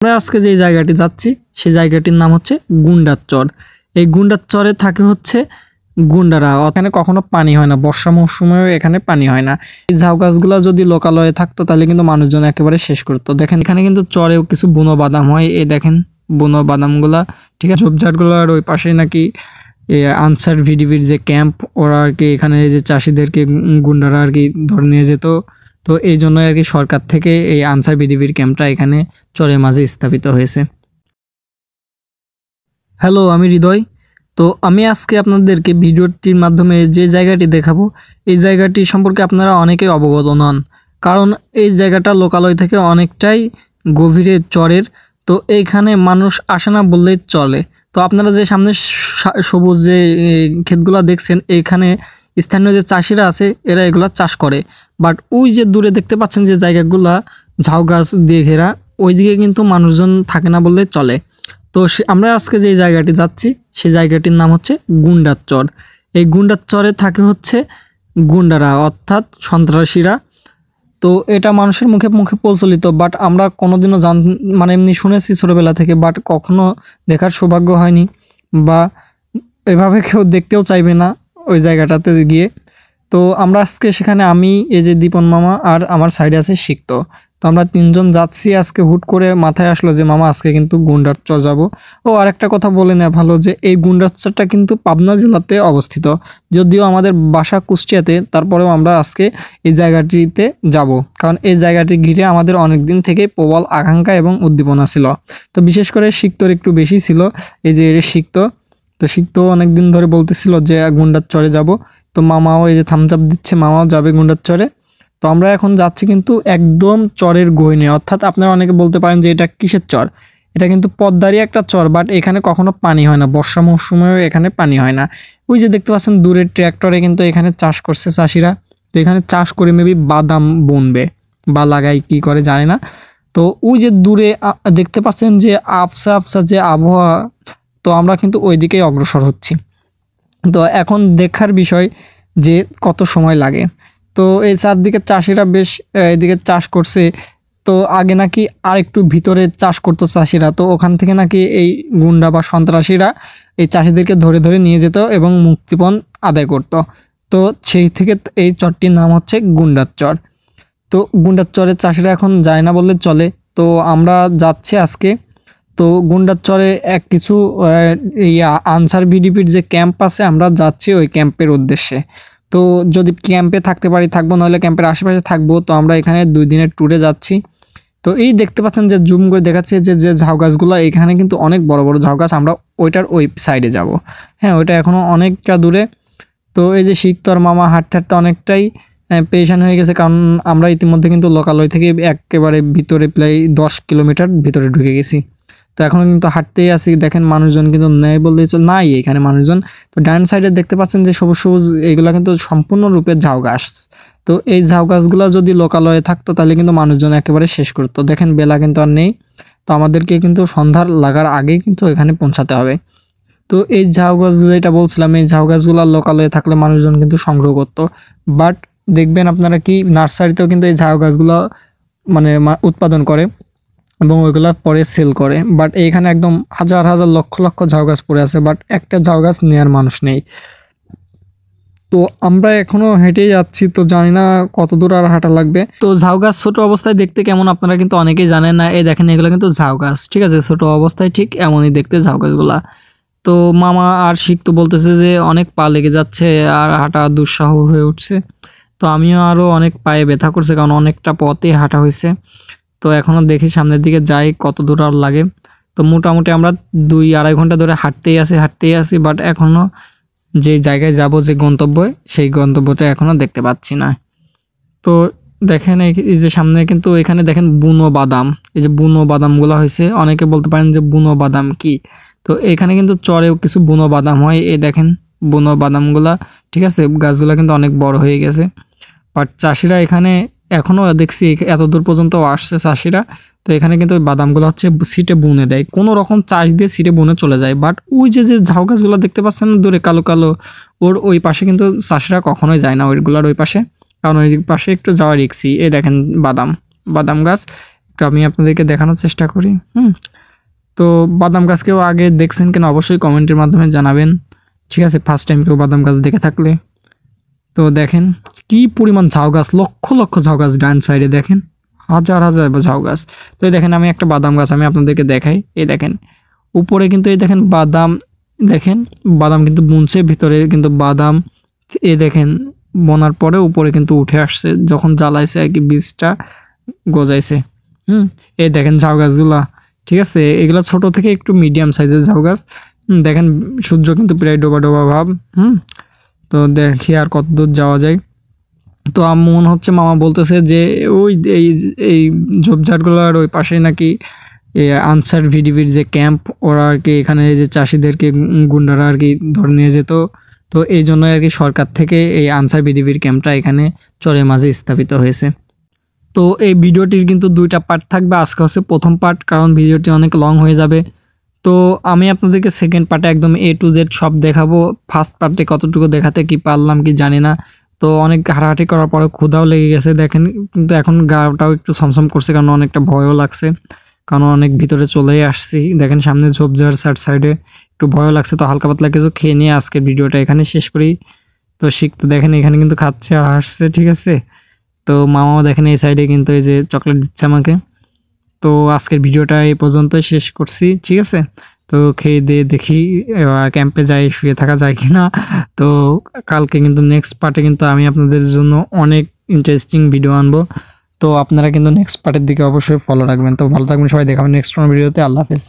আমরা আজকে যে জায়গাটি যাচ্ছি সেই জায়গাটির নাম হচ্ছে গুন্ডার চর। এই গুন্ডার চরে থাকে হচ্ছে গুন্ডারা। এখানে কখনো পানি হয় না, বর্ষা মৌসুমেও এখানে পানি হয় না। এই ঝাউ গাছগুলো যদি লোকালয়ে থাকতো তাহলে কিন্তু মানুষজন একেবারে শেষ করতো। দেখেন এখানে কিন্তু চরেও কিছু বুনো বাদাম হয়, এই দেখেন বুনো বাদামগুলা, ঠিক আছে। ঝোপঝাড়গুলোর ওই পাশে নাকি আনসার ভিডিপির যে ক্যাম্প, ওরা আর কি এখানে যে চাষিদেরকে গুন্ডারা আর কি ধরে নিয়ে যেত। তো এই জন্য আর কি সরকার থেকে এই আনসার ভিডিপির ক্যাম্পটা এখানে চরের মাঝে স্থাপিত হয়েছে। হ্যালো, আমি হৃদয়। তো আমি আজকে আপনাদেরকে ভিডিওটির মাধ্যমে যে জায়গাটি দেখাবো এই জায়গাটি সম্পর্কে আপনারা অনেকেই অবগত নন, কারণ এই জায়গাটা লোকালয় থেকে অনেকটাই গভীরে চরের। তো এইখানে মানুষ আসে না বললেই চলে। তো আপনারা যে সামনে সবুজ যে ক্ষেতগুলো দেখছেন, এইখানে স্থানীয় যে চাষিরা আছে এরা এগুলা চাষ করে। বাট ওই যে দূরে দেখতে পাচ্ছেন যে জায়গাগুলা ঝাউ গাছ দিয়ে ঘেরা, ওইদিকে কিন্তু মানুষজন থাকে না বললেই চলে। তো আমরা আজকে যে জায়গাটি যাচ্ছি সেই জায়গাটির নাম হচ্ছে গুন্ডার চর। এই গুন্ডার চরে থাকে হচ্ছে গুন্ডারা, অর্থাৎ সন্ত্রাসীরা। তো এটা মানুষের মুখে মুখে প্রচলিত, বাট আমরা কোনোদিনও মানে এমনি শুনেছি ছোটোবেলা থেকে, বাট কখনো দেখার সৌভাগ্য হয়নি, বা এভাবে কেউ দেখতেও চাইবে না ওই জায়গাটাতে গিয়ে। তো আমরা আজকে সেখানে, আমি, এই যে দীপন মামা আর আমার সাইডে আছে সিক্ত, তো আমরা তিনজন যাচ্ছি। আজকে হুট করে মাথায় আসলো যে মামা আজকে কিন্তু গুন্ডার চর যাবো। ও আরেকটা কথা বলে নেওয়া ভালো যে এই গুন্ডার চরটা কিন্তু পাবনা জেলাতে অবস্থিত, যদিও আমাদের বাসা কুষ্টিয়াতে, তারপরেও আমরা আজকে এই জায়গাটিতে যাব, কারণ এই জায়গাটি ঘিরে আমাদের অনেক দিন থেকে প্রবল আকাঙ্ক্ষা এবং উদ্দীপনা ছিল। তো বিশেষ করে সিক্তর একটু বেশি ছিল, এই যে সিক্ত। তো সিক্ত অনেক দিন ধরে বলতেছিল যে গুন্ডার চরে যাব। তো মামাও এই যে থামস আপ দিচ্ছে, মামাও যাবে গুন্ডার চরে। তো আমরা এখন যাচ্ছি কিন্তু একদম চরের গহীনে, অর্থাৎ আপনারা অনেকে বলতে পারেন যে এটা কিসের চর। এটা কিন্তু পদ্মারই একটা চর, বাট এখানে কখনো পানি হয় না, বর্ষা মৌসুমেও এখানে পানি হয় না। ওই যে দেখতে পাচ্ছেন দূরের ট্র্যাক্টরে কিন্তু এখানে চাষ করছে চাষিরা। তো এখানে চাষ করে মেবি বাদাম বুনবে বা লাগাই কি করে জানি না। তো ওই যে দূরে দেখতে পাচ্ছেন যে আফসা আফসা যে আবহাওয়া, তো আমরা কিন্তু ওই দিকেই অগ্রসর হচ্ছি। তো এখন দেখার বিষয় যে কত সময় লাগে। তো এই চারদিকে চাষিরা বেশ এদিকে চাষ করছে। তো আগে নাকি আর একটু ভিতরে চাষ করতো চাষিরা, তো ওখান থেকে নাকি এই গুন্ডা বা সন্ত্রাসীরা এই চাষিদেরকে ধরে ধরে নিয়ে যেত এবং মুক্তিপণ আদায় করত। তো সেই থেকে এই চরটির নাম হচ্ছে গুন্ডার চর। তো গুন্ডার চরের চাষিরা এখন যায় না বললে চলে। তো আমরা যাচ্ছি আজকে। তো গুন্ডার চরে কিছু আনসার ভিডিপির যে ক্যাম্প আছে, আমরা যাচ্ছি ওই ক্যাম্পের উদ্দেশ্যে। তো যদি ক্যাম্পে থাকতে পারি থাকবো, নাহলে ক্যাম্পের আশেপাশে থাকবো। তো আমরা এখানে 2 দিনের ট্যুরে যাচ্ছি। তো এই দেখতে পাচ্ছেন যে জুম করে দেখাচ্ছে যে ঝাউ গাছগুলো, এখানে কিন্তু অনেক বড় বড় ঝাউ গাছ। আমরা ওইটার ওই সাইডে যাব। হ্যাঁ, ওইটা এখনও অনেকটা দূরে। তো এই যে সিক্তর মামা হাঁটতে হাঁটতে অনেকটাই পেরেশান হয়ে গেছে, কারণ আমরা ইতিমধ্যে কিন্তু লোকালয় থেকে একেবারে ভিতরে প্রায় 10 কিলোমিটার ভিতরে ঢুকে গেছি। তো এখনও কিন্তু হাঁটতেই আছি। দেখেন মানুষজন কিন্তু নেই বললেই নাই এখানে মানুষজন। তো ডান সাইডে দেখতে পাচ্ছেন যে সবুজ সবুজ, এগুলো কিন্তু সম্পূর্ণরূপে ঝাউ গাছ। তো এই ঝাউ গাছগুলো যদি লোকালয়ে থাকতো তাহলে কিন্তু মানুষজন একেবারে শেষ করতো। দেখেন বেলা কিন্তু আর নেই, তো আমাদেরকে কিন্তু সন্ধ্যার লাগার আগেই কিন্তু এখানে পৌঁছাতে হবে। তো এই ঝাউ গাছ যেটা বলছিলাম, এই ঝাউ গাছগুলো লোকালয়ে থাকলে মানুষজন কিন্তু সংগ্রহ করতো। বাট দেখবেন আপনারা কি নার্সারিতেও কিন্তু এই ঝাউ গাছগুলো মানে উৎপাদন করে এবং ওইগুলা পরে সেল করে। বাট এইখানে একদম হাজার হাজার লক্ষ লক্ষ ঝাউ গাছ পড়ে আছে, বাট একটা ঝাউ গাছ নেওয়ার মানুষ নেই। তো আমরা এখনো হেঁটেই যাচ্ছি, তো জানি না কত দূর আর হাঁটা লাগবে। তো ঝাউ গাছ ছোট অবস্থায় দেখতে কেমন আপনারা কিন্তু অনেকেই জানেন না। এই দেখেন এগুলো কিন্তু ঝাউ গাছ, ঠিক আছে। ছোট অবস্থায় ঠিক এমনই দেখতে ঝাউ গাছগুলা। তো মামা আর শিখতো বলতেছে যে অনেক পা লেগে যাচ্ছে আর হাঁটা দুঃসাহ হয়ে উঠছে। তো আমিও আরও অনেক পায়ে ব্যথা করছে, কারণ অনেকটা পথে হাঁটা হয়েছে। তো এখনও দেখি সামনের দিকে যাই কত দূর আর লাগে। তো মোটামুটি আমরা 2-2.5 ঘন্টা ধরে হাঁটতেই আসি, বাট এখনও যে জায়গায় যাব, যে গন্তব্য, সেই গন্তব্যটা এখনও দেখতে পাচ্ছি না। তো দেখেন এই যে সামনে কিন্তু এখানে দেখেন বুনো বাদাম, এই যে বুনো বাদামগুলো হয়েছে। অনেকে বলতে পারেন যে বুনো বাদাম কি। তো এখানে কিন্তু চরেও কিছু বুনো বাদাম হয়, এই দেখেন বুনো বাদামগুলা, ঠিক আছে। গাছগুলা কিন্তু অনেক বড় হয়ে গেছে। বাট চাষিরা এখানে এখনও দেখছি এত দূর পর্যন্ত আসছে চাষিরা। তো এখানে কিন্তু বাদামগুলো হচ্ছে সিটে বুনে দেয়, কোনো রকম চাষ দিয়ে সিটে বুনে চলে যায়। বাট ওই যে ঝাউ গাছগুলো দেখতে পাচ্ছেন দূরে কালো কালো, ওই পাশে কিন্তু চাষিরা কখনোই যায় না ওইগুলার ওই পাশে, কারণ ওই পাশে একটু যাওয়া রিস্কি। এই দেখেন বাদাম গাছ একটু আমি আপনাদেরকে দেখানোর চেষ্টা করি। তো বাদাম গাছ কেউ আগে দেখছেন কিনা অবশ্যই কমেন্টের মাধ্যমে জানাবেন, ঠিক আছে? ফার্স্ট টাইম কেউ বাদাম গাছ দেখে থাকলে। তো দেখেন কি পরিমাণ ঝাউ গাছ, লক্ষ লক্ষ ঝাউ গাছ ডান সাইডে, দেখেন হাজার হাজার ঝাউ গাছ। তো এই দেখেন আমি একটা বাদাম গাছ আমি আপনাদেরকে দেখাই। এই দেখেন উপরে কিন্তু এই দেখেন বাদাম, দেখেন বাদাম কিন্তু বুনছে, ভিতরে কিন্তু বাদাম এই দেখেন বোনার পরে উপরে কিন্তু উঠে আসছে যখন জ্বালাইছে আর কি, বীজটা গজাইছে। এই দেখেন ঝাউ গাছগুলা, ঠিক আছে? এগুলা ছোট থেকে একটু মিডিয়াম সাইজের ঝাউ গাছ। দেখেন সূর্য কিন্তু প্রায় ডোবা ডোবা ভাব। তো দেখি আর কত দূর যাওয়া যায়। তো মনে হচ্ছে মামা বলতেছে যে ওই এই এই ঝোপঝাড়গুলোর ওই পাশে নাকি আনসার ভিডিপির যে ক্যাম্প, ওরা আর কি এখানে যে চাষিদেরকে গুন্ডারা আর কি ধরে নিয়ে যেত। তো এই জন্য আর কি সরকার থেকে এই আনসার ভিডিপির ক্যাম্পটা এখানে চরের মাঝে স্থাপিত হয়েছে। তো এই ভিডিওটির কিন্তু 2টা পার্ট থাকবে, আজকে হচ্ছে প্রথম পার্ট, কারণ ভিডিওটি অনেক লং হয়ে যাবে। তো আমি আপনাদেরকে সেকেন্ড পার্টে একদম A to Z সব দেখাবো। ফার্স্ট পার্টে কতটুকু দেখাতে কি পারলাম কি জানি না। তো অনেক হাঁটাহাঁটি করার পরে ক্ষুধাও লেগে গেছে দেখেন, কিন্তু এখন গাটাও একটু ছমছম করছে, কারণ অনেকটা ভয়ও লাগছে, কারণ অনেক ভিতরে চলেই আসছি। দেখেন সামনে ঝোপঝাড় সাইডে একটু ভয়ও লাগছে। তো হালকা পাতলা কিছু খেয়ে নিয়ে আজকে ভিডিওটা এখানে শেষ করি। তো শিখতে দেখেন এখানে কিন্তু খাচ্ছে আর হাসছে, ঠিক আছে? তো মামাও দেখেন এই সাইডে কিন্তু এই যে চকলেট দিচ্ছে আমাকে। তো আজকের ভিডিওটা এই পর্যন্তই শেষ করছি, ঠিক আছে? তো খেয়ে দিয়ে দেখি ক্যাম্পে যাই শুয়ে থাকা যায় কিনা। তো কালকে কিন্তু নেক্সট পার্টে কিন্তু আমি আপনাদের জন্য অনেক ইন্টারেস্টিং ভিডিও আনবো। তো আপনারা কিন্তু নেক্সট পার্টের দিকে অবশ্যই ফলো রাখবেন। তো ভালো থাকবেন সবাই, দেখাবেন নেক্সট কোনো ভিডিওতে। আল্লাহ হাফেজ।